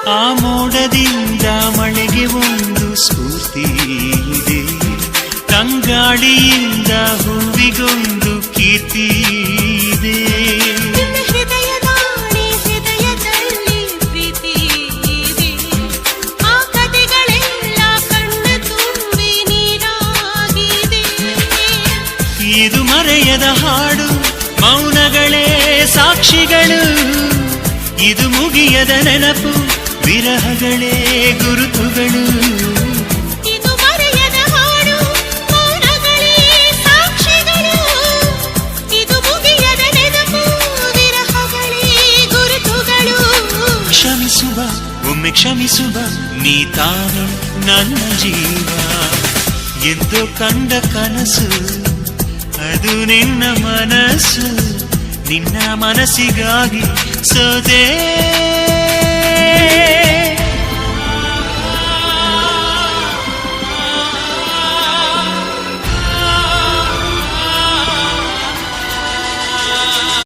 ಆ ಮೋಡದಿಂದ ಮಳೆಗೆ ಒಂದು ಸ್ಫೂರ್ತಿ ಇದೆ, ತಂಗಾಳಿಯಿಂದ ಹೂವಿಗೊಂದು ಕೀರ್ತಿ ಇದೆ. ಹೃದಯದಲ್ಲಿ ಪ್ರೀತಿ ಇದೆ, ಆ ಕಥೆಗಳೆಲ್ಲ ಕಣ್ಣ ತುಂಬಿ ನೀರಾಗಿದೆ. ಇದು ಮರೆಯದ ಹಾಡು, ಮೌನಗಳೇ ಸಾಕ್ಷಿಗಳು. ಇದು ಮುಗಿಯದ ನೆನಪು, ವಿರಹಗಳೇ ಗುರುತುಗಳು. ಇದು ಮರೆಯದ ಹಾಡು, ಮೌನಗಳೇ ಸಾಕ್ಷಿಗಳು. ಇದು ಮುಗಿಯದ ನೆನಪು, ವಿರಹಗಳೇ ಗುರುತುಗಳು. ಕ್ಷಮಿಸುವ, ಒಮ್ಮೆ ಕ್ಷಮಿಸುವ, ನೀ ತಾನು ನನ್ನ ಜೀವ. ಎಂದು ಕಂಡ ಕನಸು ಅದು ನಿನ್ನ ಮನಸ್ಸು, ನಿನ್ನ ಮನಸ್ಸಿಗಾಗಿ ಸೋದೆ.